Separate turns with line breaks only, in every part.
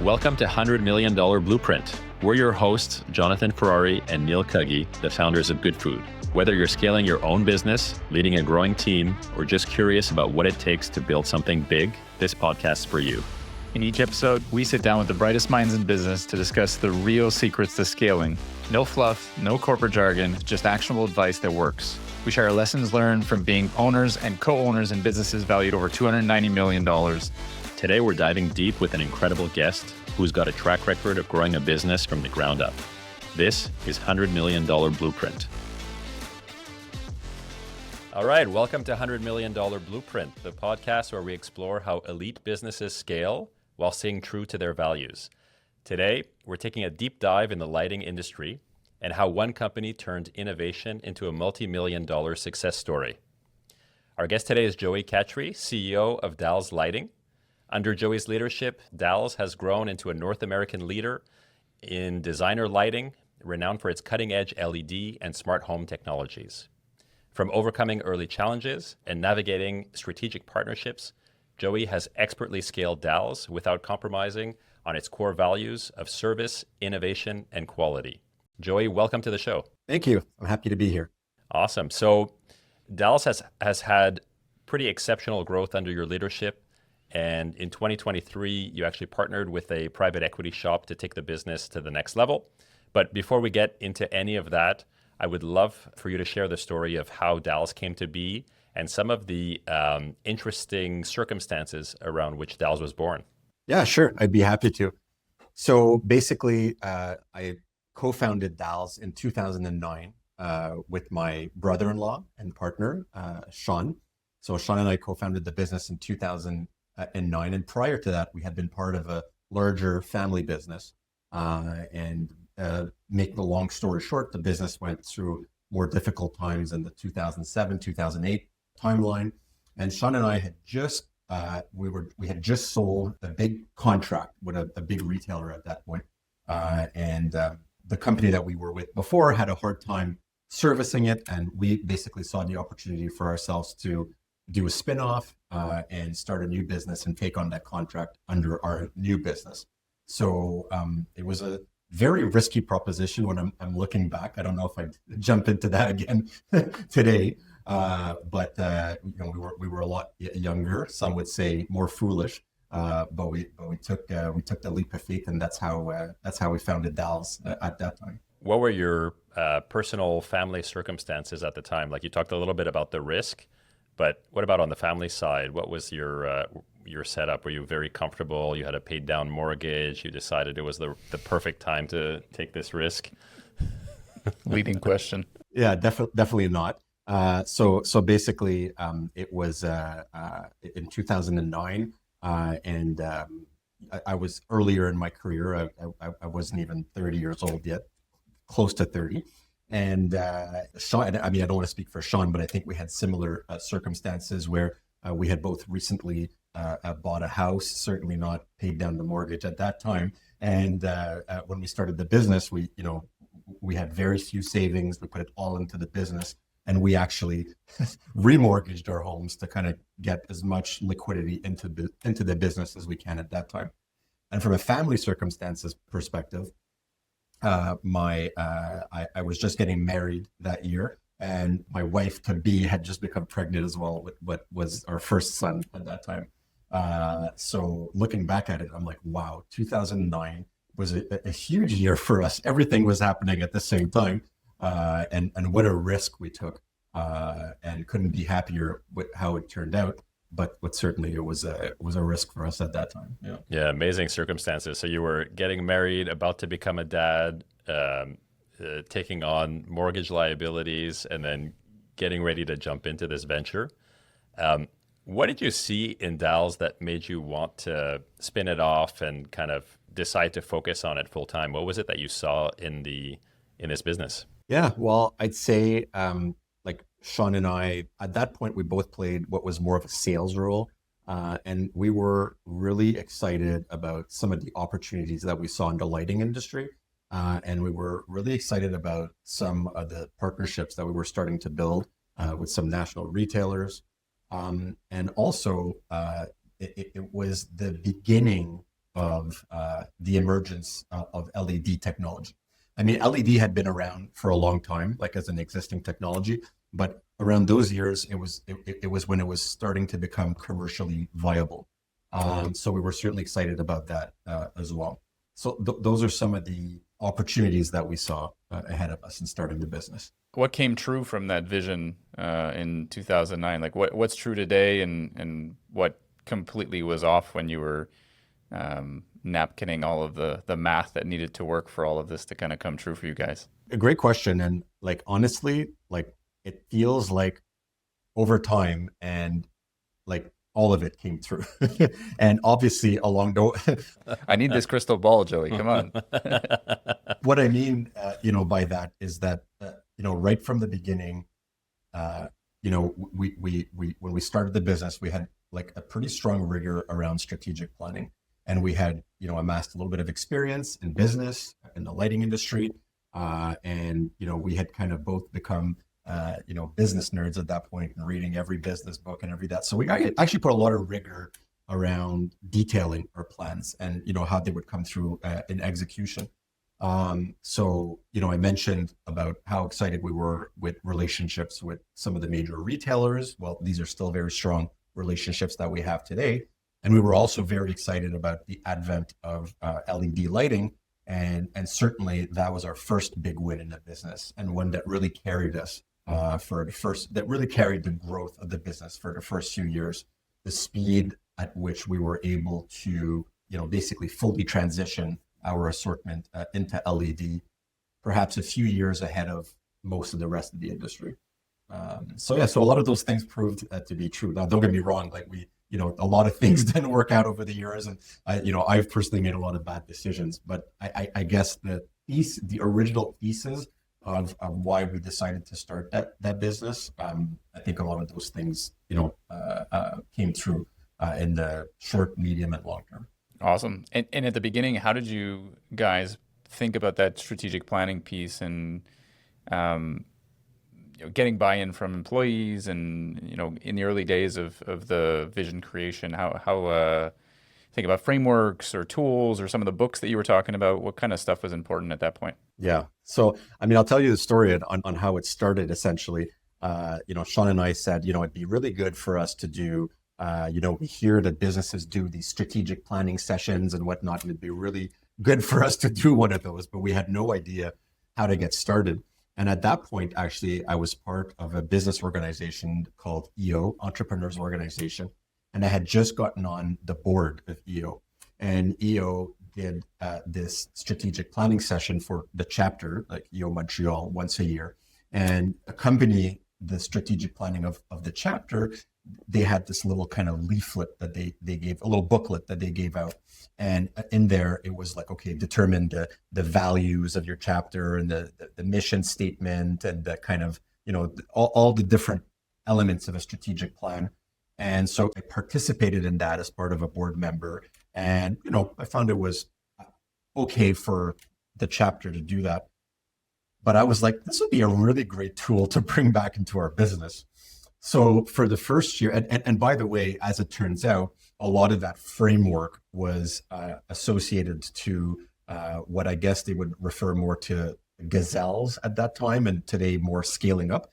Welcome to $100 Million Blueprint. We're your hosts, Jonathan Ferrari and Neil Cuggy, the founders of Goodfood. Whether you're scaling your own business, leading a growing team, or just curious about what it takes to build something big, this podcast's for you.
In each episode, we sit down with the brightest minds in business to discuss the real secrets to scaling. No fluff, no corporate jargon, just actionable advice that works. We share lessons learned from being owners and co-owners in businesses valued over $290 million.
Today, we're diving deep with an incredible guest who's got a track record of growing a business from the ground up. This is $100 Million Blueprint. All right, welcome to $100 Million Blueprint, the podcast where we explore how elite businesses scale while staying true to their values. Today, we're taking a deep dive in the lighting industry and how one company turned innovation into a multi-million-dollar success story. Our guest today is Joey Khatri, CEO of Dalles Lighting. Under Joey's leadership, Dalles has grown into a North American leader in designer lighting, renowned for its cutting-edge LED and smart home technologies. From overcoming early challenges and navigating strategic partnerships, Joey has expertly scaled Dalles without compromising on its core values of service, innovation, and quality. Joey, welcome to the show.
Thank you. I'm happy to be here.
Awesome. So Dalles has had pretty exceptional growth under your leadership. And in 2023, you actually partnered with a private equity shop to take the business to the next level. But before we get into any of that, I would love for you to share the story of how Dalles came to be and some of the interesting circumstances around which Dalles was born.
Yeah, sure. I'd be happy to. So basically, I co-founded Dalles in 2009 with my brother-in-law and partner, Sean. So Sean and I co-founded the business in 2009. And prior to that, we had been part of a larger family business. Make the long story short, the business went through more difficult times in the 2007, 2008 timeline. And Sean and I had just we had just sold a big contract with a big retailer at that point. The company that we were with before had a hard time servicing it. And we basically saw the opportunity for ourselves to do a spin-off and start a new business and take on that contract under our new business. So it was a very risky proposition when I'm looking back. I don't know if I'd jump into that again today, but we were a lot younger. Some would say more foolish, but we took the leap of faith, and that's how we founded Dalles at that time.
What were your personal family circumstances at the time? Like, you talked a little bit about the risk, but what about on the family side? What was your setup? Were you very comfortable? You had a paid down mortgage. You decided it was the perfect time to take this risk?
Leading question.
Yeah, definitely not. So basically, it was in 2009, and I was earlier in my career. I wasn't even 30 years old yet, close to 30. And Sean, I mean, I don't want to speak for Sean, but I think we had similar circumstances where we had both recently bought a house, certainly not paid down the mortgage at that time. And when we started the business, we had very few savings. We put it all into the business, and we actually remortgaged our homes to kind of get as much liquidity into the business as we can at that time. And from a family circumstances perspective, I was just getting married that year, and my wife to be had just become pregnant as well with what was our first son at that time. So looking back at it, I'm like, wow, 2009 was a huge year for us. Everything was happening at the same time, and what a risk we took, and couldn't be happier with how it turned out. But certainly it was a risk for us at that time.
Yeah, amazing circumstances. So you were getting married, about to become a dad, taking on mortgage liabilities, and then getting ready to jump into this venture. What did you see in Dalles that made you want to spin it off and kind of decide to focus on it full time? What was it that you saw in this business?
Yeah, well, I'd say like Sean and I, at that point, we both played what was more of a sales role. And we were really excited about some of the opportunities that we saw in the lighting industry. And we were really excited about some of the partnerships that we were starting to build with some national retailers. And also, it was the beginning of the emergence of LED technology. I mean, LED had been around for a long time, like as an existing technology, but around those years, it was when it was starting to become commercially viable. So we were certainly excited about that as well. So those are some of the opportunities that we saw ahead of us in starting the business.
What came true from that vision in 2009? Like what's true today, and what completely was off when you were napkinning all of the math that needed to work for all of this to kind of come true for you guys?
A great question. And like, honestly, like it feels like over time and like all of it came through. And obviously along the
I need this crystal ball, Joey. Come on.
what I mean, by that is that, right from the beginning, we when we started the business, we had like a pretty strong rigor around strategic planning, and we had, amassed a little bit of experience in business, in the lighting industry, and we had kind of both become, business nerds at that point and reading every business book and every that. So we actually put a lot of rigor around detailing our plans and, how they would come through in execution. So, I mentioned about how excited we were with relationships with some of the major retailers. Well, these are still very strong relationships that we have today. And we were also very excited about the advent of LED lighting. And certainly that was our first big win in the business, and one that really carried us that really carried the growth of the business for the first few years. The speed at which we were able to, basically fully transition our assortment into LED, perhaps a few years ahead of most of the rest of the industry. So a lot of those things proved to be true. Now, don't get me wrong, like a lot of things didn't work out over the years, and I've personally made a lot of bad decisions. But I guess the original thesis of why we decided to start that business, I think a lot of those things came through in the short, medium, and long term.
Awesome. And at the beginning, how did you guys think about that strategic planning piece and getting buy-in from employees, and in the early days of the vision creation, how think about frameworks or tools or some of the books that you were talking about? What kind of stuff was important at that point?
Yeah. So, I mean, I'll tell you the story on how it started. Essentially, Sean and I said, it'd be really good for us to do, we hear that businesses do these strategic planning sessions and whatnot, and it'd be really good for us to do one of those, but we had no idea how to get started. And at that point, actually, I was part of a business organization called EO, Entrepreneurs Organization. And I had just gotten on the board of EO. And EO did this strategic planning session for the chapter, like EO Montreal, once a year. And accompany the strategic planning of the chapter, they had this little kind of leaflet that they gave, a little booklet that they gave out. And in there, it was like, okay, determine the values of your chapter and the mission statement and the kind of, all the different elements of a strategic plan. And so I participated in that as part of a board member. And, I found it was okay for the chapter to do that. But I was like, this would be a really great tool to bring back into our business. So for the first year, and by the way, as it turns out, a lot of that framework was associated to what I guess they would refer more to gazelles at that time, and today more scaling up.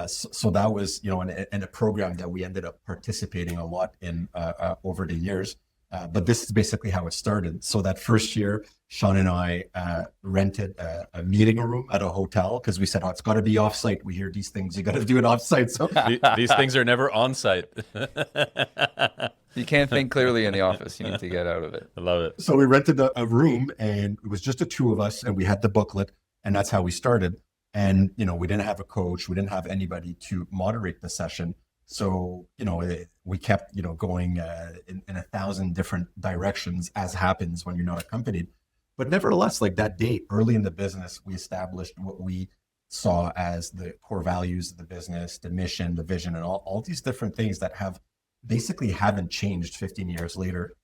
So that was, in a program that we ended up participating a lot in over the years. But this is basically how it started. So that first year, Sean and I rented a meeting room at a hotel because we said, it's got to be offsite. We hear these things, you got to do it offsite. So
these things are never on site.
You can't think clearly in the office. You need to get out of it.
I love it.
So we rented a room, and it was just the two of us, and we had the booklet, and that's how we started. And, we didn't have a coach. We didn't have anybody to moderate the session. So, we kept, going in 1,000 different directions, as happens when you're not accompanied. But nevertheless, like that day, early in the business, we established what we saw as the core values of the business, the mission, the vision, and all these different things that haven't changed 15 years later.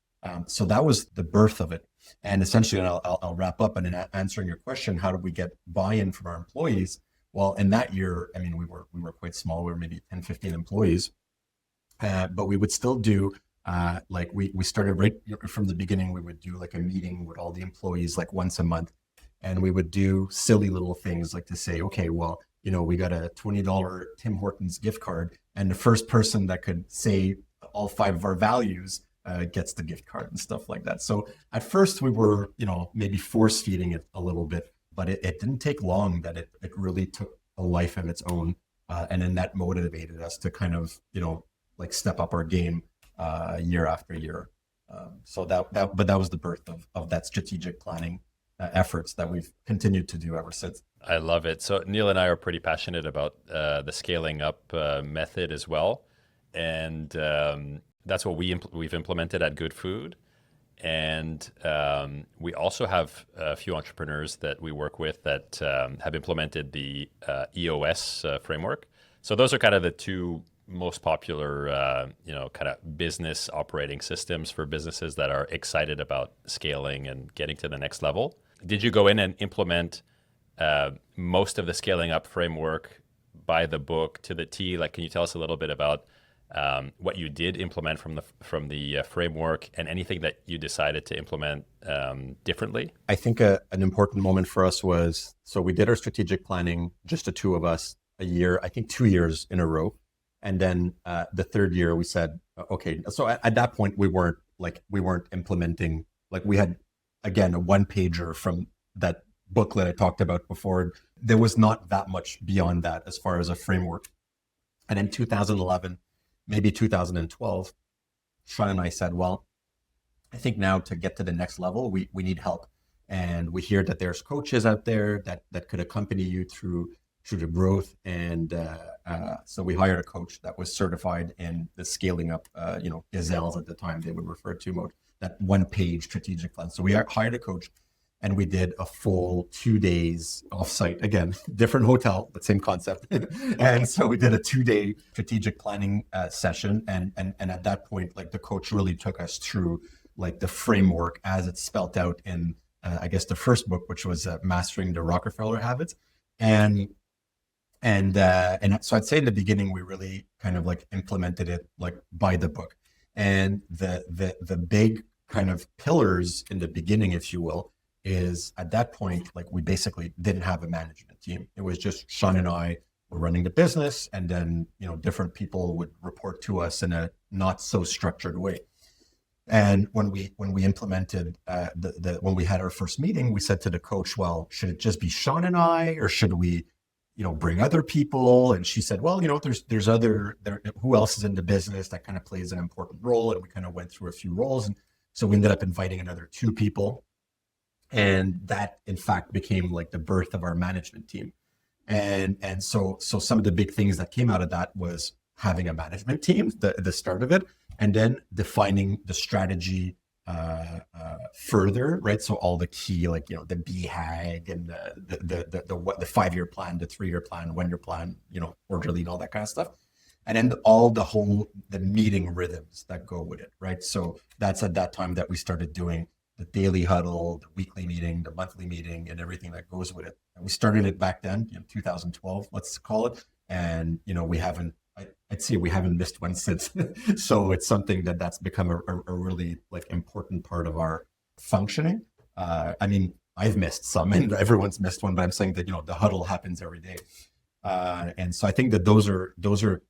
So that was the birth of it. And essentially, and I'll wrap up, and in answering your question, how did we get buy-in from our employees? Well, in that year, I mean, we were quite small. We were maybe 10, 15 employees, but we would still do like we started right from the beginning. We would do like a meeting with all the employees like once a month, and we would do silly little things like to say, okay, well, we got a $20 Tim Hortons gift card, and the first person that could say all 5 of our values gets the gift card and stuff like that. So at first we were, maybe force feeding it a little bit, but it didn't take long that it really took a life of its own. And then that motivated us to kind of, like step up our game year after year. So but that was the birth of that strategic planning efforts that we've continued to do ever since.
I love it. So Neil and I are pretty passionate about the scaling up method as well. And that's what we've implemented at Goodfood. And we also have a few entrepreneurs that we work with that have implemented the EOS framework. So those are kind of the two most popular, kind of business operating systems for businesses that are excited about scaling and getting to the next level. Did you go in and implement most of the scaling up framework by the book to the T? Like, can you tell us a little bit about what you did implement from the framework, and anything that you decided to implement differently?
I think an important moment for us was, so we did our strategic planning, just the two of us, a year, I think 2 years in a row. And then the third year we said, okay, so at that point we weren't implementing, like we had, again, a one pager from that booklet I talked about before. There was not that much beyond that as far as a framework. And in 2011, maybe 2012, Sean and I said, well, I think now to get to the next level, we need help. And we hear that there's coaches out there that could accompany you through the growth. And so we hired a coach that was certified in the scaling up, Dalles at the time they would refer to mode, that one-page strategic plan. So we hired a coach, and we did a full 2 days offsite. Again, different hotel, but same concept. And so we did a 2-day strategic planning session. And at that point, like the coach really took us through like the framework as it's spelt out in, I guess, the first book, which was Mastering the Rockefeller Habits. And so I'd say in the beginning, we really kind of like implemented it like by the book. And the big kind of pillars in the beginning, if you will, is at that point, like we basically didn't have a management team. It was just Sean and I were running the business, and then, different people would report to us in a not so structured way. And when we implemented when we had our first meeting, we said to the coach, well, should it just be Sean and I, or should we, bring other people? And she said, well, there's who else is in the business that kind of plays an important role? And we kind of went through a few roles. And so we ended up inviting another 2 people. And that, in fact, became like the birth of our management team. And so some of the big things that came out of that was having a management team, the start of it, and then defining the strategy further, right? So all the key, like, the BHAG and the 5-year plan, the 3-year plan, 1-year plan, orderly and all that kind of stuff. And then the meeting rhythms that go with it, right? So that's at that time that we started doing the daily huddle, the weekly meeting, the monthly meeting, and everything that goes with it. And we started it back then, 2012, let's call it. And, I'd say we haven't missed one since. So it's something that's become a really like important part of our functioning. I mean, I've missed some, and everyone's missed one, but I'm saying that, the huddle happens every day. And so I think that those are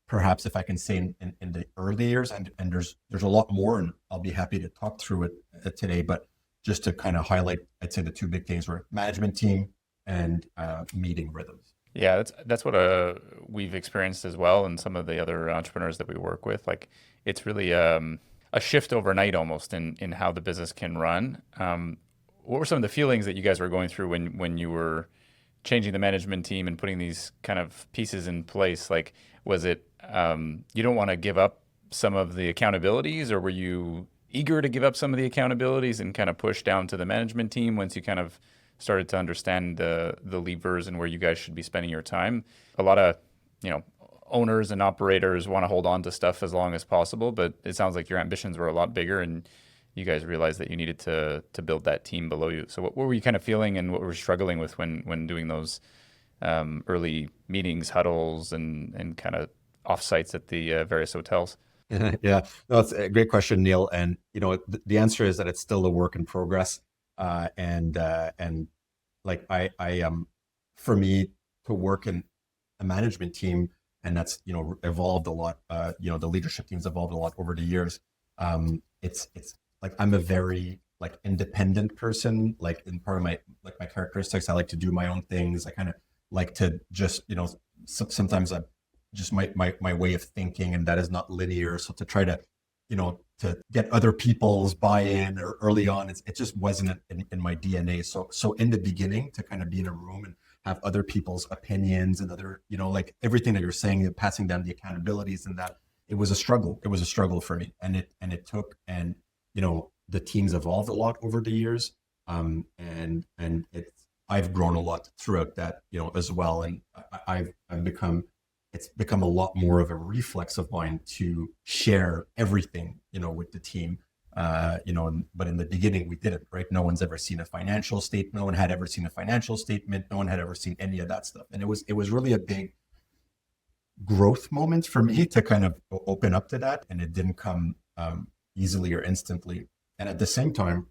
perhaps, if I can say, in the early years, and there's a lot more, and I'll be happy to talk through it today, but just to kind of highlight, I'd say the 2 big things were management team and meeting rhythms.
Yeah, that's what we've experienced as well, and some of the other entrepreneurs that we work with. Like, it's really a shift overnight almost in how the business can run. What were some of the feelings that you guys were going through when you were changing the management team and putting these kind of pieces in place? Like, was it you don't want to give up some of the accountabilities, or were you eager to give up some of the accountabilities and kind of push down to the management team once you kind of started to understand the levers and where you guys should be spending your time? A lot of, owners and operators want to hold on to stuff as long as possible, but it sounds like your ambitions were a lot bigger, and you guys realized that you needed to build that team below you. So what were you kind of feeling, and what were you struggling with when doing those early meetings, huddles, and kind of offsites at the various hotels?
Yeah, no, it's a great question, Neil. And the answer is that it's still a work in progress. And like for me to work in a management team, and that's evolved a lot. The leadership team's evolved a lot over the years. It's like I'm a very like independent person. Like in part of my characteristics, I like to do my own things. I kind of like to just sometimes I just my way of thinking, and that is not linear. So to try to get other people's buy-in or early on, it just wasn't in my DNA. So in the beginning, to kind of be in a room and have other people's opinions and other, like everything that you're saying, and passing down the accountabilities and that, it was a struggle. It was a struggle for me, and it took, and the team's evolved a lot over the years, and I've grown a lot throughout that, as well, and I've become. It's become a lot more of a reflex of mine to share everything, with the team. But in the beginning we didn't, right? No one's ever seen a financial statement. No one had ever seen a financial statement. No one had ever seen any of that stuff. And it was really a big growth moment for me to kind of open up to that. And it didn't come easily or instantly. And at the same time,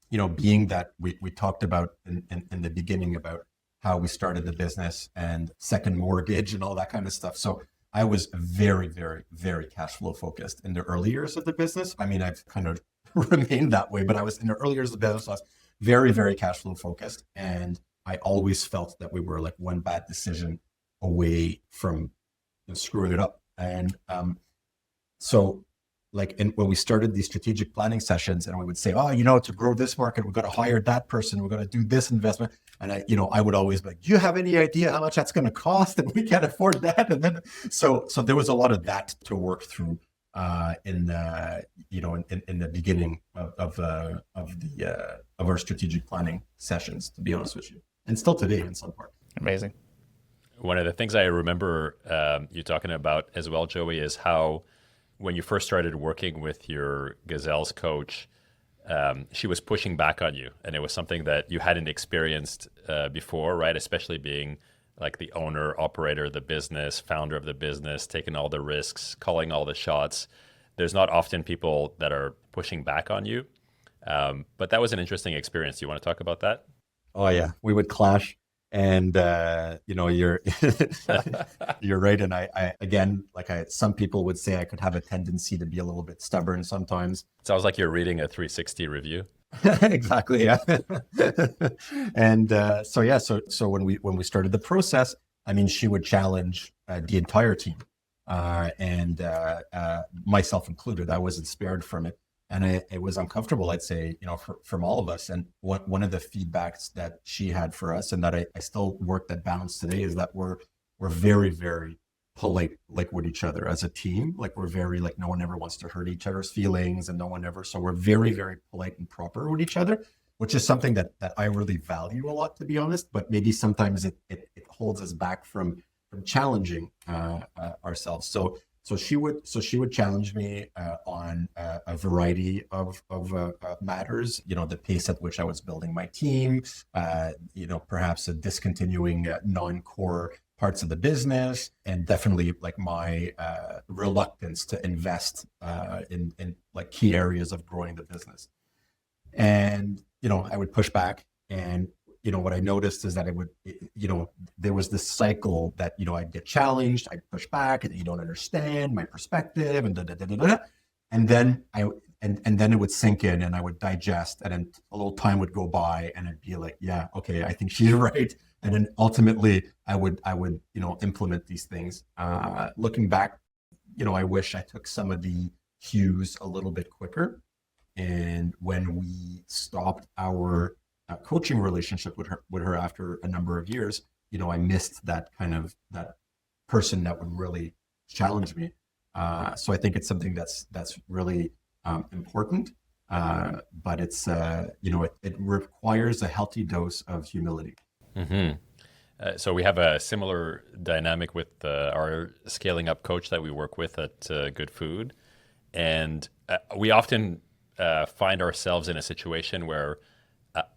being that we talked about in the beginning about how we started the business and second mortgage and all that kind of stuff. So I was very, very, very cash flow focused in the early years of the business. I mean, I've kind of remained that way, but I was in the early years of the business, I was very, very cash flow focused. And I always felt that we were like one bad decision away from screwing it up. And so like when we started these strategic planning sessions, and we would say, to grow this market, we've got to hire that person, we're going to do this investment. And I would always be like, do you have any idea how much that's going to cost? And we can't afford that. And then, so there was a lot of that to work through in the beginning of our strategic planning sessions, to be honest with you, and still today in some part.
Amazing.
One of the things I remember you talking about as well, Joey, is how when you first started working with your Gazelles coach, she was pushing back on you, and it was something that you hadn't experienced before, right? Especially being like the owner, operator of the business, founder of the business, taking all the risks, calling all the shots. There's not often people that are pushing back on you, but that was an interesting experience. Do you want to talk about that?
Oh yeah, we would clash. And you're you're right. And I again, some people would say I could have a tendency to be a little bit stubborn sometimes.
Sounds like you're reading a 360 review.
Exactly. Yeah. And so when we started the process, I mean, she would challenge the entire team, and myself included. I wasn't spared from it. And it was uncomfortable, I'd say, from all of us. And one of the feedbacks that she had for us, and that I still work that balance today, is that we're very, very polite, like with each other as a team. Like we're very, like, no one ever wants to hurt each other's feelings, and no one ever. So we're very, very polite and proper with each other, which is something that I really value a lot, to be honest. But maybe sometimes it holds us back from challenging ourselves. So she would challenge me on a variety of matters. The pace at which I was building my team. Perhaps discontinuing non-core parts of the business, and definitely like my reluctance to invest in like key areas of growing the business. And I would push back, and what I noticed is that there was this cycle that, I'd get challenged, I'd push back, and you don't understand my perspective, and da, da, da, da, da. And then and then it would sink in, and I would digest, and then a little time would go by, and I'd be like, yeah, okay, I think she's right. And then ultimately I would implement these things. Looking back, I wish I took some of the cues a little bit quicker. And when we stopped our coaching relationship with her after a number of years, I missed that person that would really challenge me. So I think it's something that's really important, but it's it requires a healthy dose of humility.
Mm-hmm. So we have a similar dynamic with our scaling up coach that we work with at Goodfood, and we often find ourselves in a situation where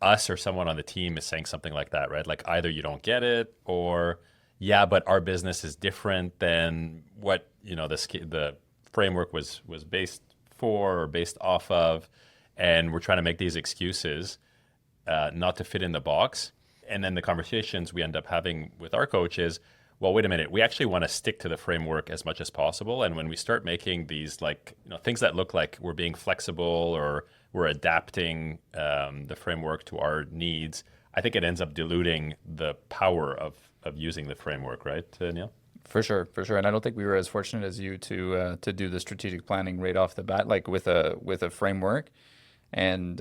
us or someone on the team is saying something like that, right? Like either you don't get it, or yeah, but our business is different than what the framework was based for or based off of, and we're trying to make these excuses not to fit in the box. And then the conversations we end up having with our coach is, well, wait a minute, we actually want to stick to the framework as much as possible. And when we start making these things that look like we're being flexible or we're adapting the framework to our needs, I think it ends up diluting the power of using the framework, right, Neil?
For sure. And I don't think we were as fortunate as you to do the strategic planning right off the bat, like with a framework. And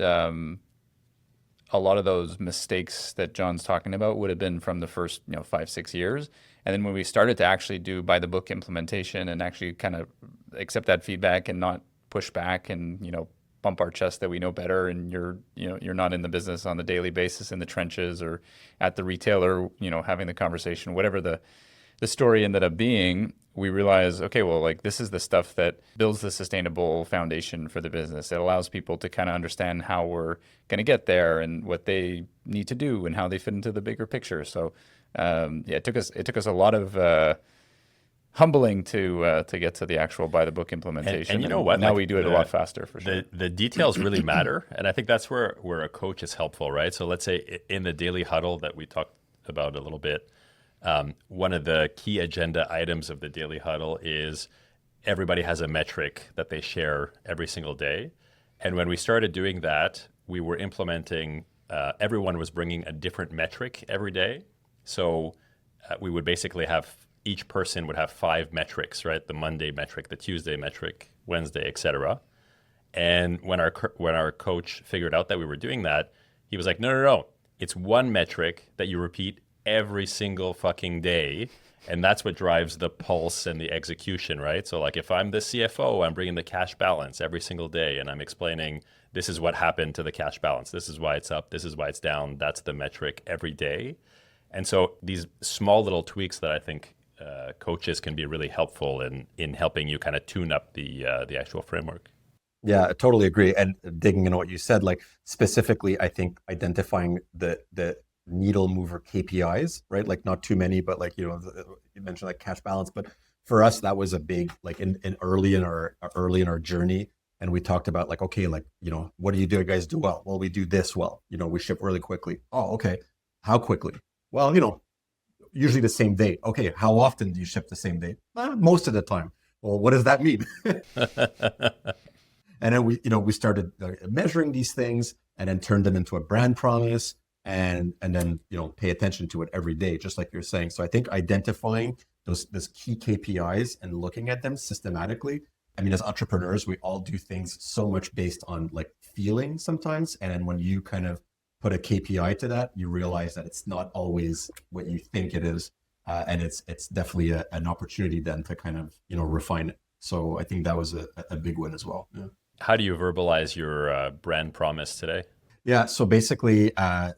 a lot of those mistakes that John's talking about would have been from the first 5-6 years. And then when we started to actually do by the book implementation and actually kind of accept that feedback and not push back and bump our chest that we know better, and you're not in the business on the daily basis in the trenches or at the retailer, having the conversation, whatever the story ended up being, we realized, okay, well, like this is the stuff that builds the sustainable foundation for the business. It allows people to kind of understand how we're going to get there and what they need to do and how they fit into the bigger picture. So, it took us a lot of humbling to get to the actual by the book implementation.
And you know what?
Now we do it a lot faster for sure.
The details really matter, and I think that's where a coach is helpful, right? So let's say in the daily huddle that we talked about a little bit. One of the key agenda items of the daily huddle is everybody has a metric that they share every single day. And when we started doing that, we were implementing, everyone was bringing a different metric every day. So we would basically have, each person would have 5 metrics, right? The Monday metric, the Tuesday metric, Wednesday, etc. And when our coach figured out that we were doing that, he was like, no. It's one metric that you repeat every single fucking day, and that's what drives the pulse and the execution, right? So like if I'm the CFO, I'm bringing the cash balance every single day, and I'm explaining this is what happened to the cash balance, this is why it's up, this is why it's down, that's the metric every day. And so these small little tweaks that I think coaches can be really helpful in helping you kind of tune up the actual framework.
Yeah, I totally agree. And digging into what you said, like specifically, I think identifying the needle mover KPIs, right? Like not too many, but like, you mentioned like cash balance, but for us, that was a big, like in early in our journey. And we talked about like, okay, like, what do you guys do well? Well, we do this well, we ship really quickly. Oh, okay. How quickly? Well, usually the same day. Okay. How often do you ship the same day? Most of the time. Well, what does that mean? And then we started measuring these things and then turned them into a brand promise. And then pay attention to it every day, just like you're saying. So I think identifying those key KPIs and looking at them systematically. I mean, as entrepreneurs, we all do things so much based on like feeling sometimes. And then when you kind of put a KPI to that, you realize that it's not always what you think it is, and it's definitely an opportunity then to kind of refine it. So I think that was a big one as well. Yeah.
How do you verbalize your brand promise today?
Yeah. So basically, a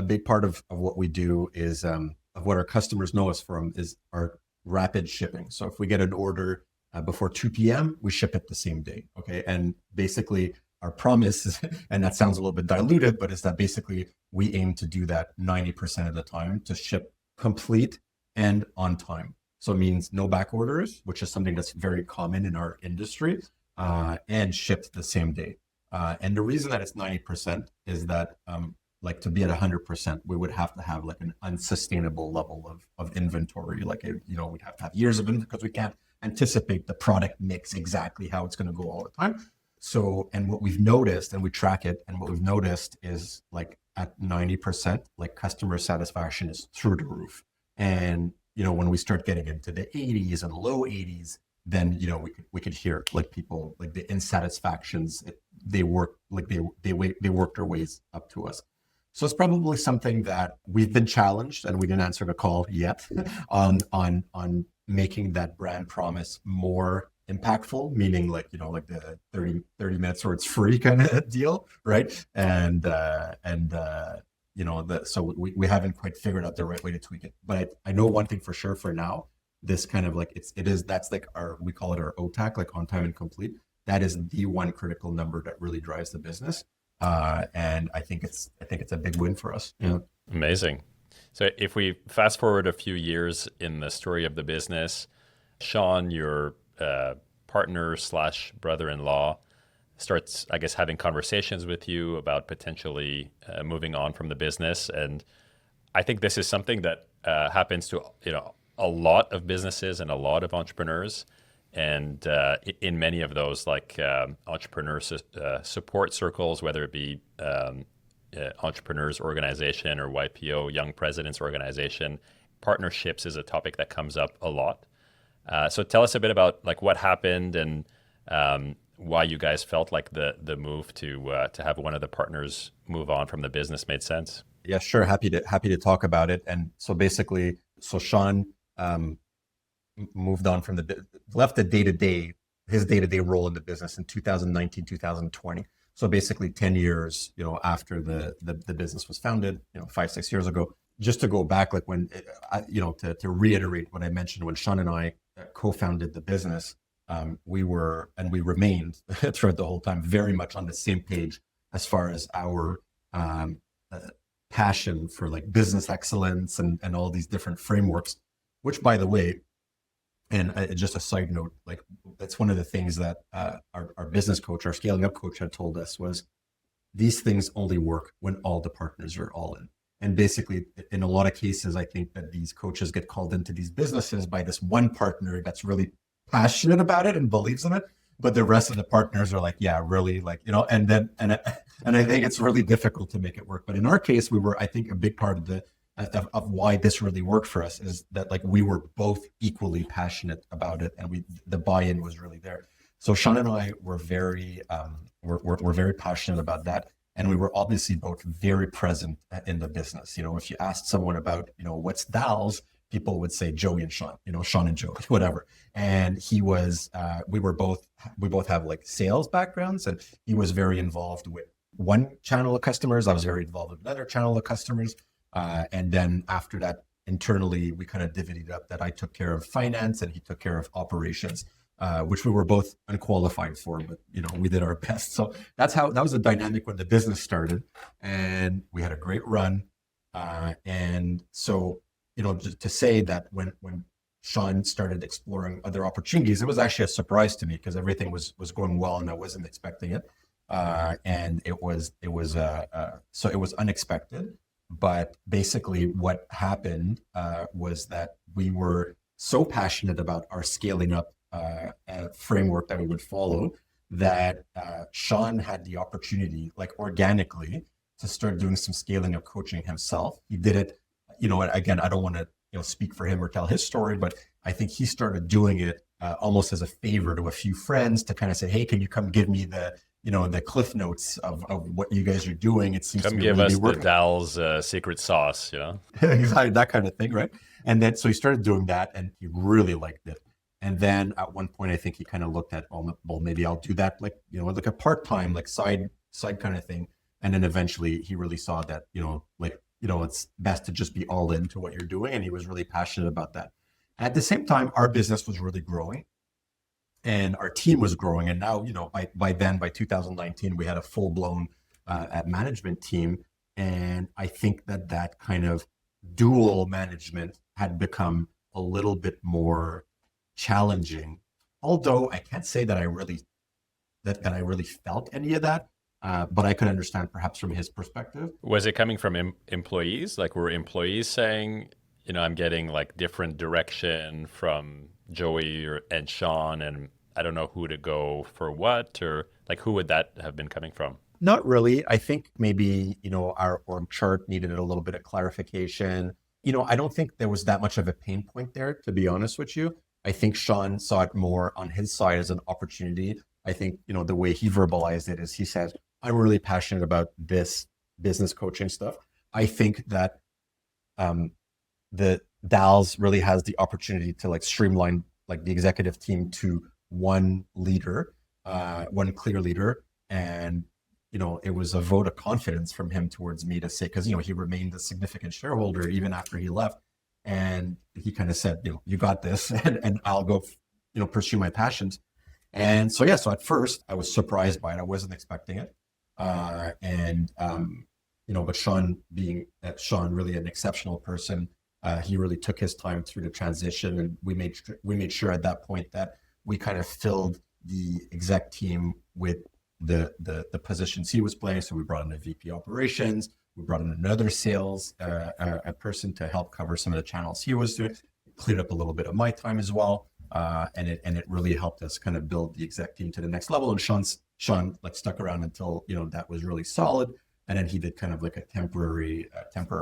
big part of what we do is of what our customers know us from is our rapid shipping. So if we get an order before 2 p.m., we ship it the same day. Okay. And basically our promise is, and that sounds a little bit diluted, but is that basically we aim to do that 90% of the time, to ship complete and on time. So it means no back orders, which is something that's very common in our industry, and shipped the same day. And the reason that it's 90% is that, to be at 100%, we would have to have like an unsustainable level of inventory. Like, we'd have to have years of inventory because we can't anticipate the product mix exactly how it's going to go all the time. So, and what we've noticed, and we track it, and what we've noticed is like at 90%, like customer satisfaction is through the roof. And, when we start getting into the 80s and low 80s, then we could hear like people like the insatisfactions. They worked their ways up to us. So it's probably something that we've been challenged, and we didn't answer the call yet on making that brand promise more impactful, meaning like the 30 minutes or it's free kind of deal, right? So we haven't quite figured out the right way to tweak it. But I know one thing for sure for now. This kind of like that's like we call it our OTAC, like on time and complete. That is the one critical number that really drives the business, and I think it's a big win for us. Yeah.
Amazing. So if we fast forward a few years in the story of the business, Sean, you're partner slash brother-in-law starts, I guess, having conversations with you about potentially moving on from the business. And I think this is something that happens to, a lot of businesses and a lot of entrepreneurs. And in many of those, like entrepreneur support circles, whether it be Entrepreneurs Organization or YPO, Young Presidents Organization, partnerships is a topic that comes up a lot. So tell us a bit about like what happened and why you guys felt like the move to have one of the partners move on from the business made sense.
Yeah, sure. Happy to talk about it. And so basically, Sean moved on from left his day-to-day role in the business in 2019, 2020. So basically 10 years, after the business was founded, 5-6 years ago. Just to go back, like when, to reiterate what I mentioned, when Sean and I co-founded the business, we remained throughout the whole time very much on the same page as far as our passion for like business excellence and all these different frameworks, which by the way, and just a side note, like that's one of the things that our business coach, our scaling up coach had told us was these things only work when all the partners are all in. And basically, in a lot of cases, I think that these coaches get called into these businesses by this one partner that's really passionate about it and believes in it. But the rest of the partners are like, yeah, really, like, and I think it's really difficult to make it work. But in our case, I think a big part of why this really worked for us is that like we were both equally passionate about it, and the buy-in was really there. So Sean and I were very we're very passionate about that. And we were obviously both very present in the business. If you asked someone about, what's Dalles, people would say Joey and Sean, Sean and Joey, whatever. And he was, we both have like sales backgrounds, and he was very involved with one channel of customers. I was very involved with another channel of customers. And then after that, internally, we kind of divvied it up that I took care of finance and he took care of operations. Which we were both unqualified for, but we did our best. So that was the dynamic when the business started, and we had a great run. And so just to say that when Sean started exploring other opportunities, it was actually a surprise to me because everything was going well and I wasn't expecting it. And it was unexpected. But basically, what happened was that we were so passionate about our scaling up framework that we would follow that Sean had the opportunity, like organically, to start doing some scaling up coaching himself. He did it, again, I don't want to speak for him or tell his story, but I think he started doing it almost as a favor to a few friends to kind of say, hey, can you come give me the cliff notes of what you guys are doing? It seems
come
to
give
really
us
be working.
the Dalles secret sauce,
Exactly, that kind of thing, right? And then so he started doing that, and he really liked it. And then at one point, I think he kind of looked at, well, maybe I'll do that, like a part-time, like side kind of thing. And then eventually, he really saw that, it's best to just be all into what you're doing, and he was really passionate about that. At the same time, our business was really growing, and our team was growing. And now, by 2019, we had a full-blown management team, and I think that kind of dual management had become a little bit more challenging, although I can't say that I really felt any of that, but I could understand perhaps from his perspective.
Was it coming from employees? Like were employees saying, I'm getting like different direction from Joey and Sean, and I don't know who to go for what, or like who would that have been coming from?
Not really. I think maybe, our org chart needed a little bit of clarification. I don't think there was that much of a pain point there, to be honest with you. I think Sean saw it more on his side as an opportunity. I think, the way he verbalized it is he says, I'm really passionate about this business coaching stuff. I think that the Dalles really has the opportunity to like streamline like the executive team to one leader, one clear leader. And, it was a vote of confidence from him towards me to say, because, he remained a significant shareholder even after he left. And he kind of said, you got this, and I'll go, pursue my passions. And so, so at first I was surprised by it. I wasn't expecting it. But Sean really an exceptional person. He really took his time through the transition, and we made sure at that point that we kind of filled the exec team with the positions he was playing. So we brought in a VP operations, we brought in another sales a person to help cover some of the channels he was doing, cleared up a little bit of my time as well. And it really helped us kind of build the exec team to the next level. And Sean like stuck around until, that was really solid. And then he did kind of like a temporary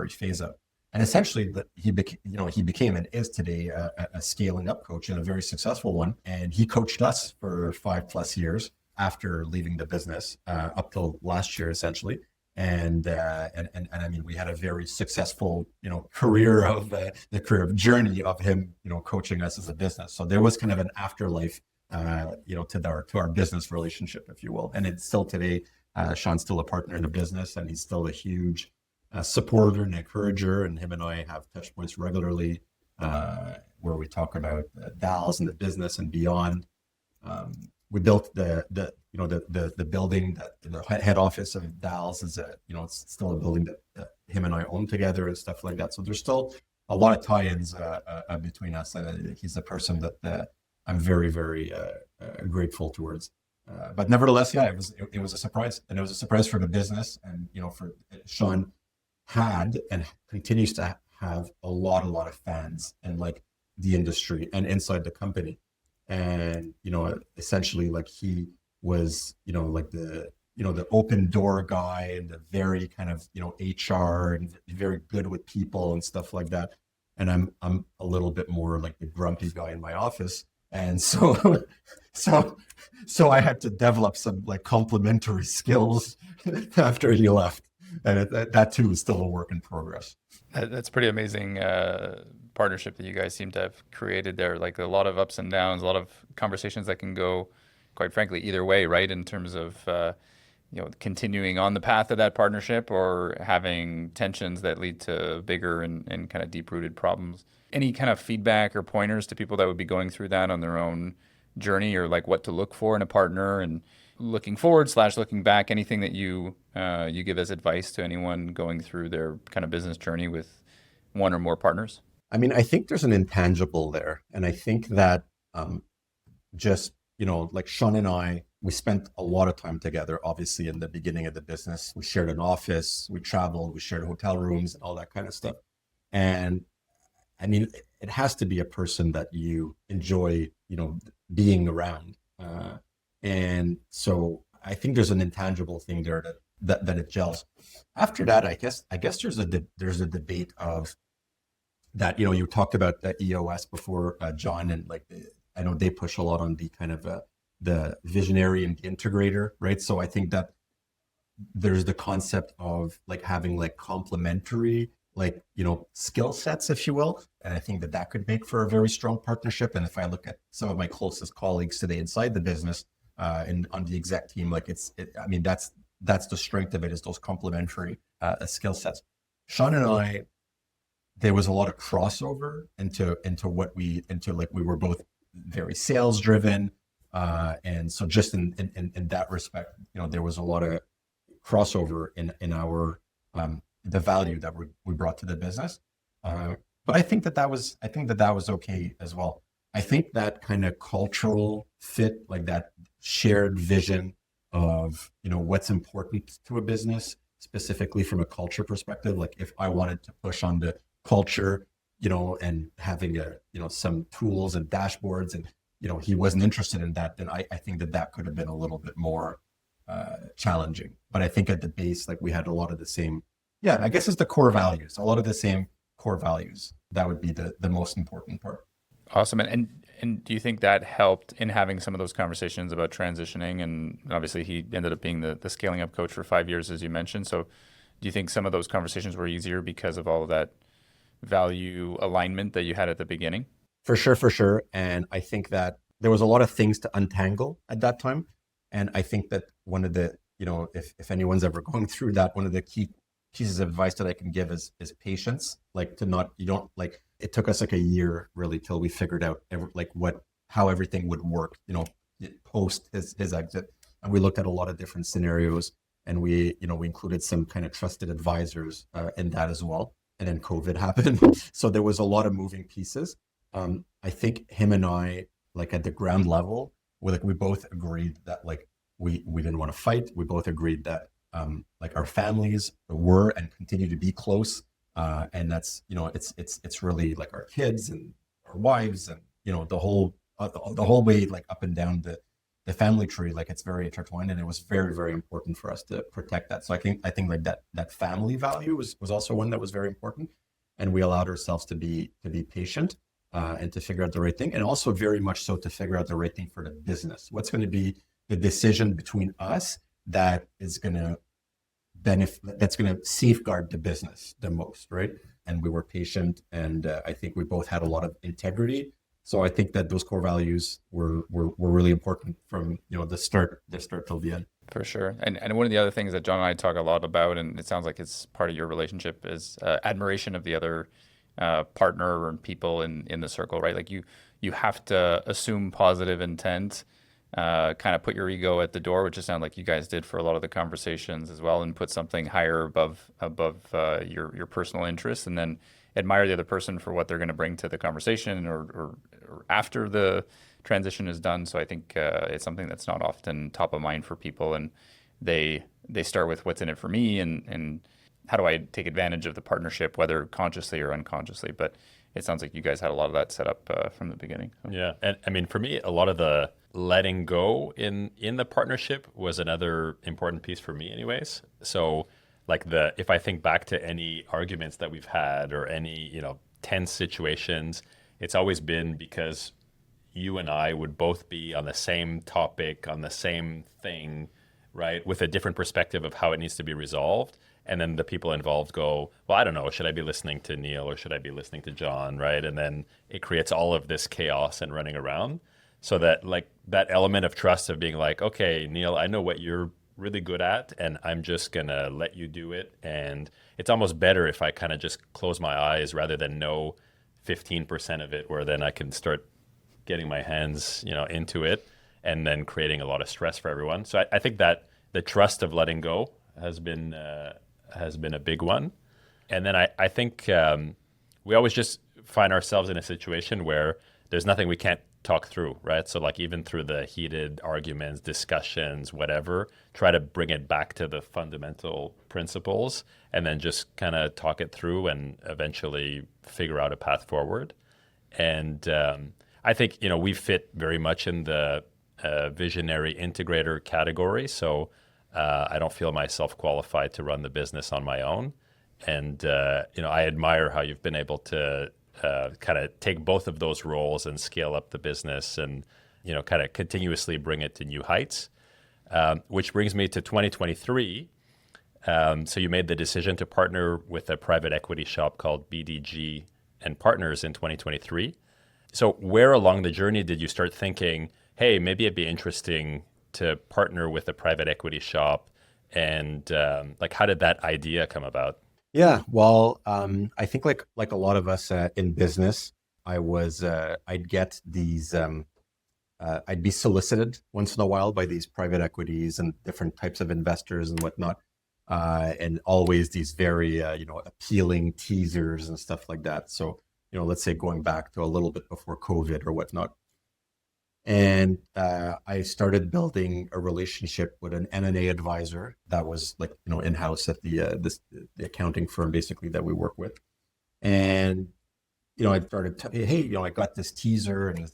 phase up. And essentially he became and is today a scaling up coach, and a very successful one. And he coached us for 5+ years after leaving the business, up till last year, essentially. And I mean, we had a very successful, career of the career journey of him, coaching us as a business. So there was kind of an afterlife, to our business relationship, if you will. And it's still today, Sean's still a partner in the business, and he's still a huge supporter and encourager. And him and I have touch points regularly, where we talk about Dalles and the business and beyond. We built the building that the head office of Dalles is it's still a building that him and I own together and stuff like that. So there's still a lot of tie-ins between us. He's a person that I'm very, very grateful towards. But nevertheless, yeah, it was a surprise, and it was a surprise for the business. And for Sean had and continues to have a lot of fans in like the industry and inside the company. And, essentially like he was, like the open door guy, and the very kind of, HR, and very good with people and stuff like that. And I'm a little bit more like the grumpy guy in my office. And so I had to develop some like complementary skills after he left. And that too is still a work in progress.
That's pretty amazing partnership that you guys seem to have created there. Like a lot of ups and downs, a lot of conversations that can go, quite frankly, either way, right? In terms of continuing on the path of that partnership, or having tensions that lead to bigger and kind of deep-rooted problems. Any kind of feedback or pointers to people that would be going through that on their own journey, or like what to look for in a partner, and looking forward / looking back, anything that you give as advice to anyone going through their kind of business journey with one or more partners?
I mean, I think there's an intangible there. And I think that just, like Sean and I, we spent a lot of time together, obviously, in the beginning of the business. We shared an office, we traveled, we shared hotel rooms and all that kind of stuff. And I mean, it has to be a person that you enjoy, being around. And so I think there's an intangible thing there that it gels. After that, I guess there's a debate of that. You talked about the EOS before, John, and like I know they push a lot on the kind of the visionary and the integrator, right? So I think that there's the concept of like having like complementary like skill sets, if you will, and I think that could make for a very strong partnership. And if I look at some of my closest colleagues today inside the business, and on the exec team, like I mean, that's the strength of it, is those complementary skill sets. Sean and I, there was a lot of crossover into like we were both very sales driven, and so just in that respect, there was a lot of crossover in our the value that we brought to the business. But I think that was okay as well. I think that kind of cultural fit, like that shared vision of, what's important to a business, specifically from a culture perspective. Like if I wanted to push on the culture, and having some tools and dashboards, and, he wasn't interested in that, then I think that could have been a little bit more challenging. But I think at the base, like we had a lot of the same, I guess it's the core values, a lot of the same core values. That would be the most important part.
Awesome. And do you think that helped in having some of those conversations about transitioning? And obviously he ended up being the scaling up coach for 5 years, as you mentioned. So do you think some of those conversations were easier because of all of that value alignment that you had at the beginning?
For sure. And I think that there was a lot of things to untangle at that time. And I think that one of the, if anyone's ever going through that, one of the key pieces of advice that I can give is patience. Like it took us like a year really till we figured out how everything would work, post his exit. And we looked at a lot of different scenarios, and we included some kind of trusted advisors in that as well. And then COVID happened. So there was a lot of moving pieces. I think him and I like at the ground level, we both agreed that like we didn't want to fight. We both agreed that like our families were and continue to be close, and that's it's really like our kids and our wives and the whole way like up and down the family tree, like it's very intertwined, and it was very, very important for us to protect that. So I think like that family value was also one that was very important, and we allowed ourselves to be patient, and to figure out the right thing, and also very much so to figure out the right thing for the business. What's going to be the decision between us that is going to that's going to safeguard the business the most, right? And we were patient, and I think we both had a lot of integrity. So I think that those core values were really important from the start till the end.
For sure. And one of the other things that John and I talk a lot about, and it sounds like it's part of your relationship, is admiration of the other partner and people in the circle, right? Like you have to assume positive intent, kind of put your ego at the door, which it sounds like you guys did for a lot of the conversations as well, and put something higher above your personal interests, and then admire the other person for what they're going to bring to the conversation or after the transition is done. So I think it's something that's not often top of mind for people, and they start with what's in it for me and how do I take advantage of the partnership, whether consciously or unconsciously. But it sounds like you guys had a lot of that set up from the beginning. So.
Yeah, and I mean, for me, a lot of the letting go in the partnership was another important piece for me, anyways. So, like if I think back to any arguments that we've had or any tense situations, it's always been because you and I would both be on the same topic, on the same thing, right, with a different perspective of how it needs to be resolved. And then the people involved go, well, I don't know, should I be listening to Neil or should I be listening to John, right? And then it creates all of this chaos and running around. So that like that element of trust of being like, okay, Neil, I know what you're really good at, and I'm just gonna let you do it. And it's almost better if I kind of just close my eyes rather than know 15% of it, where then I can start getting my hands, into it, and then creating a lot of stress for everyone. So I think that the trust of letting go has been a big one. And then I think we always just find ourselves in a situation where there's nothing we can't talk through, right? So like even through the heated arguments, discussions, whatever, try to bring it back to the fundamental principles and then just kind of talk it through and eventually figure out a path forward. And I think, we fit very much in the visionary integrator category. So I don't feel myself qualified to run the business on my own. And, I admire how you've been able to kind of take both of those roles and scale up the business and, kind of continuously bring it to new heights, which brings me to 2023. So you made the decision to partner with a private equity shop called BDG and Partners in 2023. So where along the journey did you start thinking, hey, maybe it'd be interesting to partner with a private equity shop? And how did that idea come about?
Yeah, well, I think like a lot of us in business, I'd get these, I'd be solicited once in a while by these private equities and different types of investors and whatnot, and always these very appealing teasers and stuff like that. So let's say going back to a little bit before COVID or whatnot. And I started building a relationship with an M&A advisor that was like, in-house at the accounting firm basically that we work with. And, I started, hey, I got this teaser and,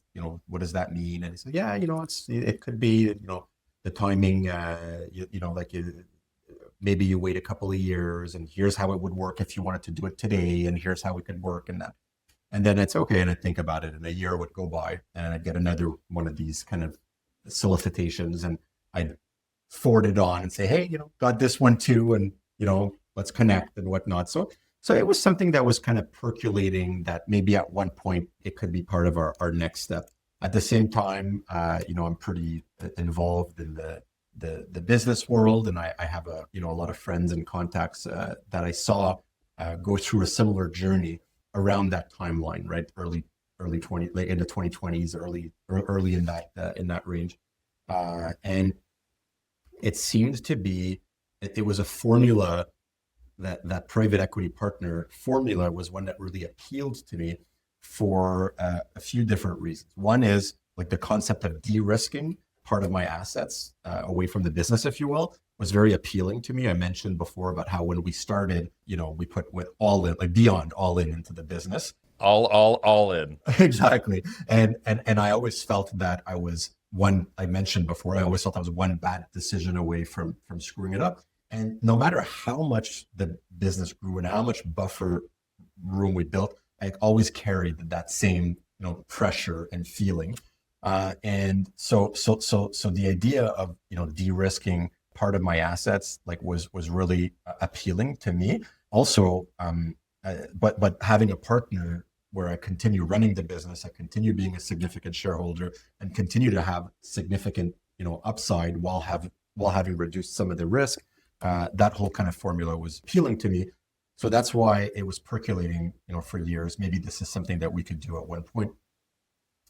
what does that mean? And he said, yeah, it could be, the timing, maybe you wait a couple of years and here's how it would work if you wanted to do it today. And here's how it could work and that. And then it's okay. And I'd think about it and a year would go by and I'd get another one of these kind of solicitations and I'd forward it on and say, hey, got this one too. And, let's connect and whatnot. So it was something that was kind of percolating that maybe at one point it could be part of our next step. At the same time, I'm pretty involved in the business world. And I have a lot of friends and contacts that I saw go through a similar journey around that timeline, right? Early 20, late into 2020s, early in that range, and it seemed to be it was a formula that private equity partner formula was one that really appealed to me for a few different reasons. One is like the concept of de-risking part of my assets away from the business, if you will, was very appealing to me. I mentioned before about how when we started, we went all in, like beyond all in into the business.
All in.
Exactly. And I always felt that I mentioned before, I always felt I was one bad decision away from screwing it up. And no matter how much the business grew and how much buffer room we built, I always carried that same, pressure and feeling. And so the idea of, de-risking part of my assets, like was really appealing to me. Also, but having a partner where I continue running the business, I continue being a significant shareholder, and continue to have significant, upside while having reduced some of the risk. That whole kind of formula was appealing to me. So that's why it was percolating, for years. Maybe this is something that we could do at one point.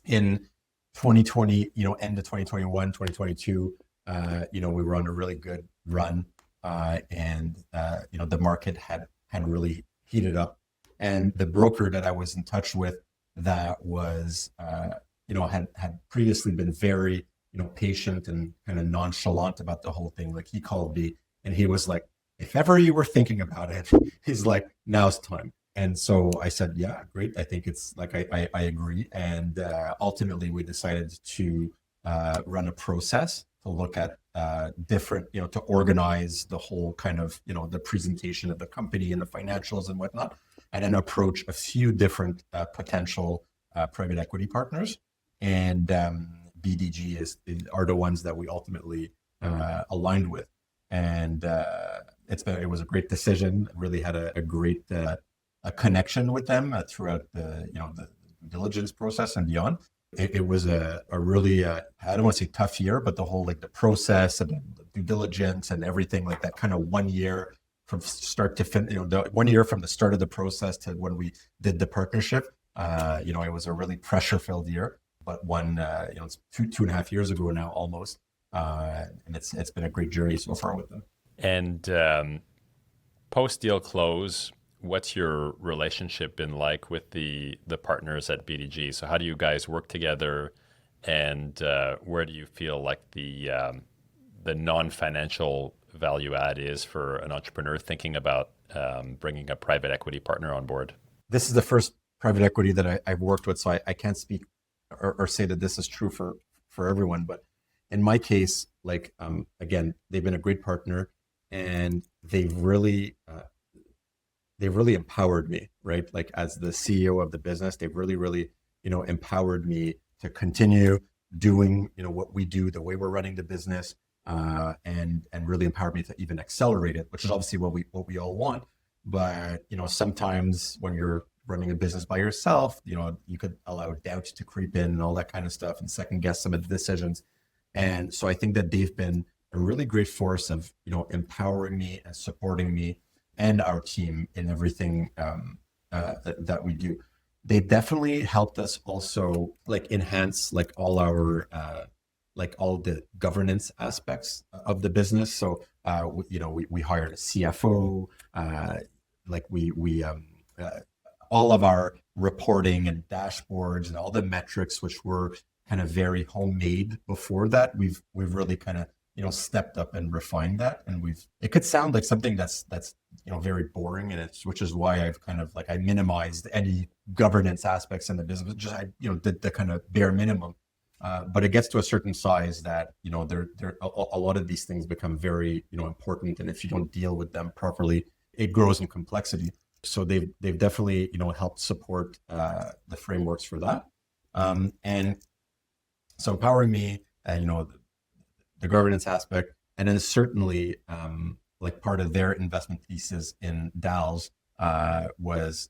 In 2020, end of 2021, 2022, we were on a really good run, and the market had really heated up. And the broker that I was in touch with that was, had previously been very, patient and kind of nonchalant about the whole thing. Like he called me and he was like, if ever you were thinking about it, he's like, now's time. And so I said, yeah, great. I think it's like, I agree. And ultimately we decided to run a process to look at different, to organize the whole kind of, the presentation of the company and the financials and whatnot, and then approach a few different potential private equity partners. And BDG are the ones that we ultimately aligned with. And it was a great decision. Really had a great a connection with them throughout the diligence process and beyond. It was a really I don't want to say tough year, but the whole like the process and the due diligence and everything like that kind of 1 year from start to finish. The 1 year from the start of the process to when we did the partnership. It was a really pressure-filled year, but it's 2.5 years ago now almost. And it's been a great journey so far with them.
And post-deal close, what's your relationship been like with the partners at BDG? So how do you guys work together, and where do you feel like the non-financial value add is for an entrepreneur thinking about bringing a private equity partner on board?
This is the first private equity that I've worked with, so I can't speak or say that this is true for everyone. But in my case, like again, they've been a great partner, and they've really empowered me, right? Like as the CEO of the business, they've really empowered me to continue doing what we do, the way we're running the business, and really empowered me to even accelerate it, which is obviously what we all want. But sometimes when you're running a business by yourself, you could allow doubts to creep in and all that kind of stuff, and second guess some of the decisions. And so I think that they've been a really great force of empowering me and supporting me and our team in everything that we do. They definitely helped us also like enhance like all our like all the governance aspects of the business. So we hired a CFO, like we all of our reporting and dashboards and all the metrics, which were kind of very homemade before that, we've really kind of stepped up and refined that. And it could sound like something that's very boring, and which is why I've kind of like I minimized any governance aspects in the business, just did the kind of bare minimum. But it gets to a certain size that a lot of these things become very important, and if you don't deal with them properly, it grows in complexity. So they've definitely helped support the frameworks for that, and so empowering me, the governance aspect, and then certainly like part of their investment thesis in Dalles was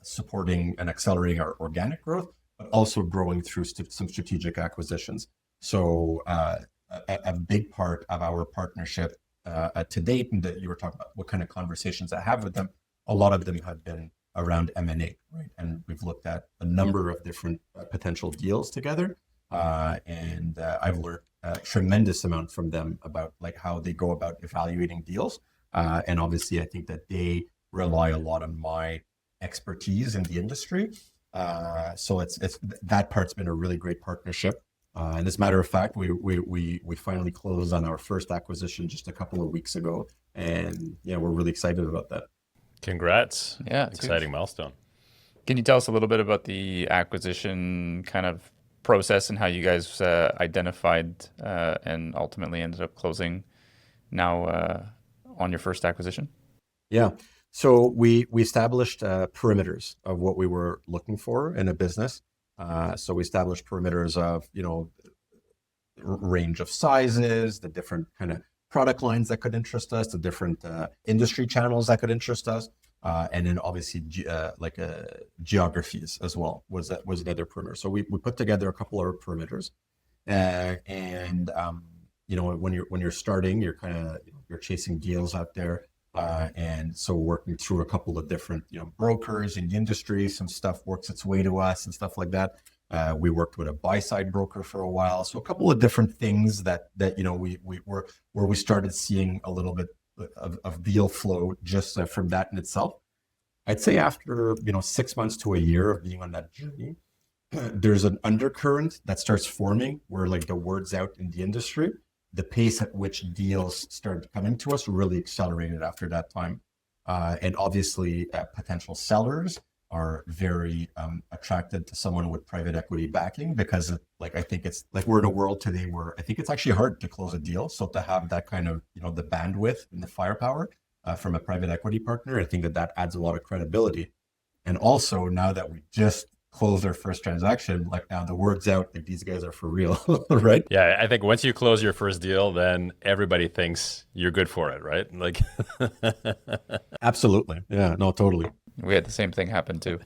supporting and accelerating our organic growth, but also growing through some strategic acquisitions. So a big part of our partnership to date, and that you were talking about what kind of conversations I have with them, a lot of them have been around M&A, right? And we've looked at a number of different potential deals together, and I've learned a tremendous amount from them about like how they go about evaluating deals. And obviously I think that they rely a lot on my expertise in the industry. So it's that part's been a really great partnership. And as a matter of fact, we finally closed on our first acquisition just a couple of weeks ago, and yeah, we're really excited about that.
Congrats.
Yeah, it's
Exciting
huge.
milestone.
Can you tell us a little bit about the acquisition kind of process and how you guys identified and ultimately ended up closing now on your first acquisition?
Yeah. So we established perimeters of what we were looking for in a business. So we established perimeters of, range of sizes, the different kind of product lines that could interest us, the different industry channels that could interest us, and then obviously geographies as well was another perimeter. So we put together a couple of perimeters, and when you're starting, you're chasing deals out there. And so working through a couple of different, brokers in the industry, some stuff works its way to us and stuff like that. We worked with a buy-side broker for a while. So a couple of different things that we were where we started seeing a little bit of deal flow just from that in itself. I'd say after, 6 months to a year of being on that journey, there's an undercurrent that starts forming where like the word's out in the industry. The pace at which deals started coming to us really accelerated after that time. And obviously, potential sellers are very attracted to someone with private equity backing because I think it's like we're in a world today where I think it's actually hard to close a deal. So to have that kind of, the bandwidth and the firepower from a private equity partner, I think that adds a lot of credibility. And also now that we just close their first transaction, like now the word's out, like these guys are for real, right?
Yeah, I think once you close your first deal, then everybody thinks you're good for it, right? Like,
Absolutely. Yeah, no, totally.
We had the same thing happen too.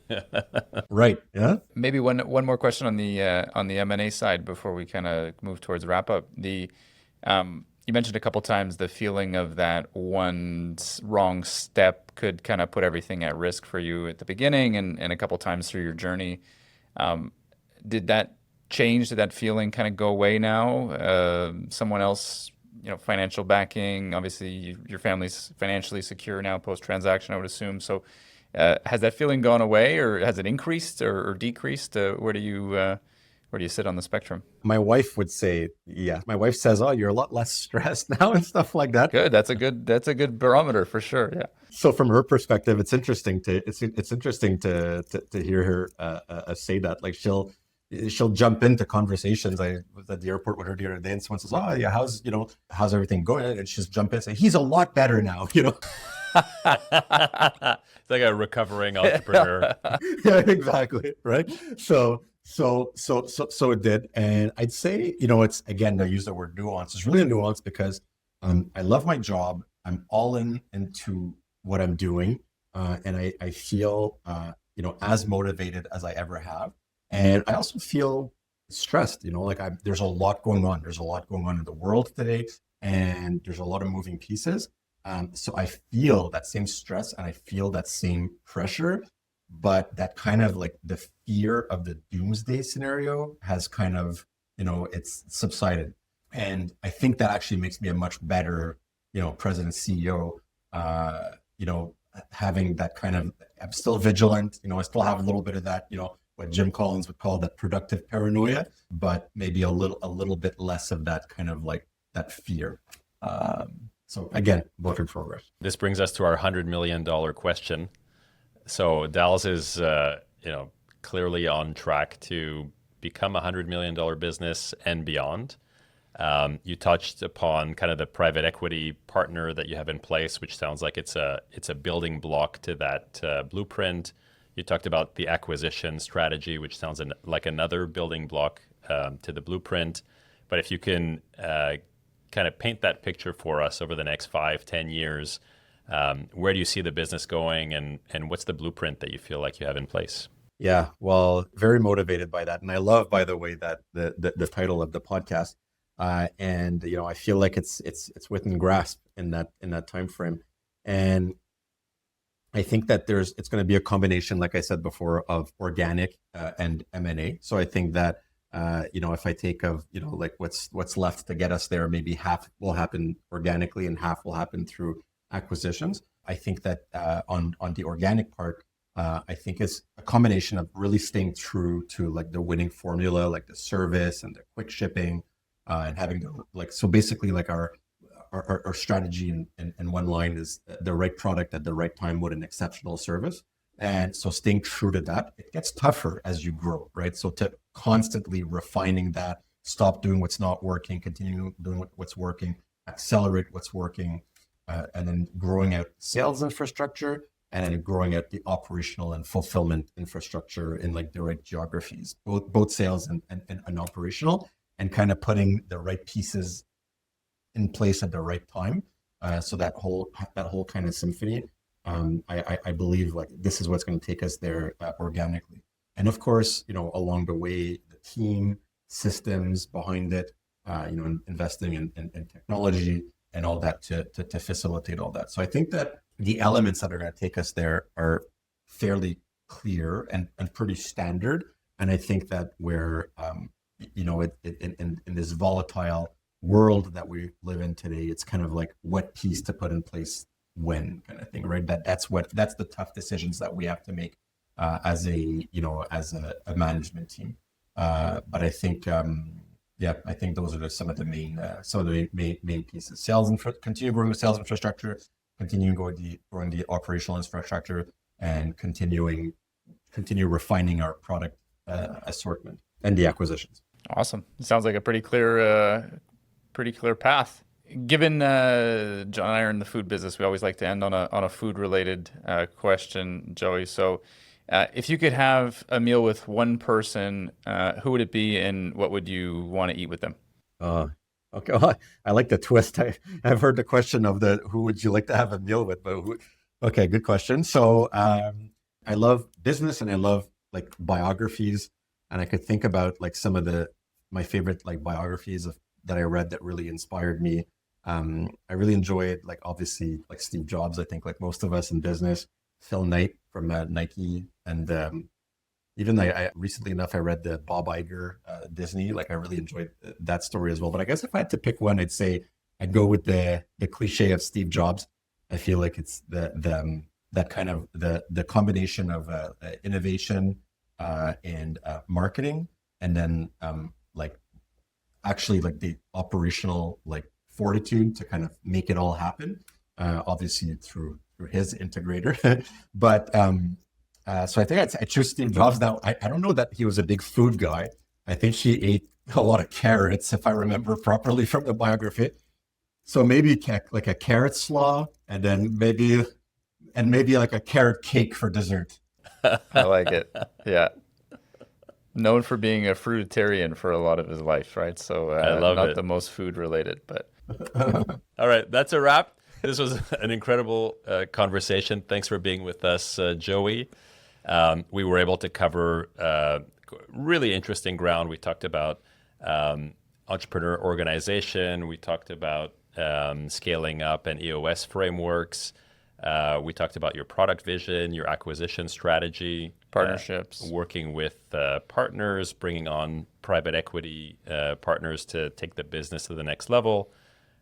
Right. Yeah.
Maybe one more question on the M&A side before we kind of move towards wrap up. You mentioned a couple times the feeling of that one wrong step could kind of put everything at risk for you at the beginning and a couple times through your journey. Did that change? Did that feeling kind of go away now? Someone else, financial backing, obviously your family's financially secure now post-transaction, I would assume. So has that feeling gone away or has it increased or decreased? Where do you sit on the spectrum?
My wife would say, yeah. My wife says, "Oh, you're a lot less stressed now," and stuff like that.
Good. That's a good barometer for sure. Yeah.
So from her perspective, it's interesting to hear her say that. Like she'll jump into conversations. I was at the airport with her the other day, and someone says, "Oh, yeah, how's everything going?" And she'll jump in and say, "He's a lot better now,"
It's like a recovering entrepreneur.
Yeah, exactly. Right. So it did. And I'd say, it's, again, I use the word nuance. It's really a nuance because I love my job. I'm all into what I'm doing. And I feel, as motivated as I ever have. And I also feel stressed, there's a lot going on. There's a lot going on in the world today. And there's a lot of moving pieces. So I feel that same stress and I feel that same pressure, but that kind of like the fear of the doomsday scenario has kind of, it's subsided. And I think that actually makes me a much better, president, CEO, having that kind of, I'm still vigilant, I still have a little bit of that, what Jim Collins would call that productive paranoia, but maybe a little bit less of that kind of like that fear. So again, work in progress.
This brings us to our $100 million question. So Dalles is, clearly on track to become a $100 million business and beyond. You touched upon kind of the private equity partner that you have in place, which sounds like it's a building block to that blueprint. You talked about the acquisition strategy, which sounds like another building block to the blueprint. But if you can kind of paint that picture for us over the next 5-10 years, where do you see the business going and what's the blueprint that you feel like you have in place?
Yeah, well, very motivated by that. And I love, by the way, that the title of the podcast. And I feel like it's within grasp in that time frame. And I think that it's going to be a combination, like I said before, of organic and M&A. So I think that if I take like what's left to get us there, maybe half will happen organically and half will happen through acquisitions. I think that on the organic part, I think is a combination of really staying true to like the winning formula, like the service and the quick shipping, and having the so basically like our strategy in one line is the right product at the right time with an exceptional service. And so staying true to that, it gets tougher as you grow, right? So to constantly refining that, stop doing what's not working, continue doing what's working, accelerate what's working, and then growing out sales infrastructure, and then growing out the operational and fulfillment infrastructure in like the right geographies, both sales and operational, and kind of putting the right pieces in place at the right time. So that whole kind of symphony, I believe like this is what's going to take us there organically. And of course, along the way, the team, systems behind it, investing in technology and all that to facilitate all that. So I think that the elements that are going to take us there are fairly clear and pretty standard. And I think that we're, in this volatile world that we live in today, it's kind of like what piece to put in place when kind of thing, right? That's the tough decisions that we have to make as a management team. But I think, I think those are some of the main pieces. Continue growing the sales infrastructure, continue growing the operational infrastructure, and continue refining our product assortment and the acquisitions.
Awesome. It sounds like a pretty clear path. Given John and I are in the food business, we always like to end on a food related question, Joey. So if you could have a meal with one person, who would it be, and what would you want to eat with them?
Okay, well, I like the twist. I've heard the question of who would you like to have a meal with, but okay, good question. So I love business and I love like biographies, and I could think about like some of my favorite like biographies that I read that really inspired me. I really enjoyed like obviously like Steve Jobs. I think like most of us in business, Phil Knight from Nike, and even I recently enough I read the Bob Iger Disney. Like I really enjoyed that story as well. But I guess if I had to pick one, I'd say I'd go with the cliche of Steve Jobs. I feel like it's that kind of the combination of innovation and marketing, and then like actually like the operational like fortitude to kind of make it all happen. Obviously through his integrator, but so I think I choose Steve Jobs. Now I don't know that he was a big food guy. I think he ate a lot of carrots, if I remember properly from the biography. So maybe like a carrot slaw, and then maybe like a carrot cake for dessert.
I like it. Yeah. Known for being a fruitarian for a lot of his life, right? So
I love
not
it.
The most food related, but.
All right, that's a wrap. This was an incredible conversation. Thanks for being with us, Joey. We were able to cover really interesting ground. We talked about entrepreneur organization. We talked about scaling up and EOS frameworks. We talked about your product vision, your acquisition strategy,
partnerships,
working with partners, bringing on private equity partners to take the business to the next level,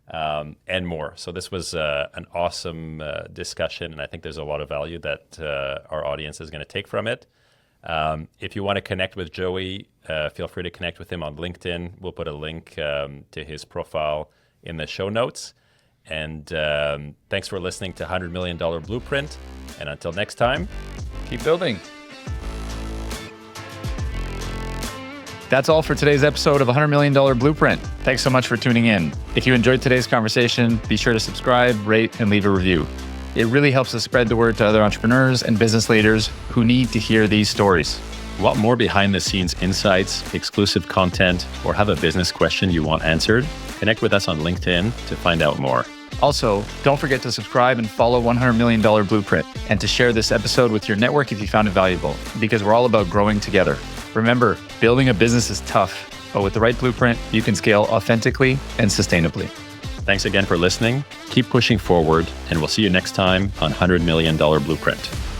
and more. So this was an awesome discussion, and I think there's a lot of value that our audience is going to take from it. If you want to connect with Joey, feel free to connect with him on LinkedIn. We'll put a link to his profile in the show notes. And thanks for listening to $100 Million Blueprint. And until next time,
keep building. That's all for today's episode of $100 Million Blueprint. Thanks so much for tuning in. If you enjoyed today's conversation, be sure to subscribe, rate, and leave a review. It really helps us spread the word to other entrepreneurs and business leaders who need to hear these stories.
Want more behind-the-scenes insights, exclusive content, or have a business question you want answered? Connect with us on LinkedIn to find out more.
Also, don't forget to subscribe and follow $100 Million Blueprint, and to share this episode with your network if you found it valuable, because we're all about growing together. Remember, building a business is tough, but with the right blueprint, you can scale authentically and sustainably.
Thanks again for listening. Keep pushing forward, and we'll see you next time on $100 Million Blueprint.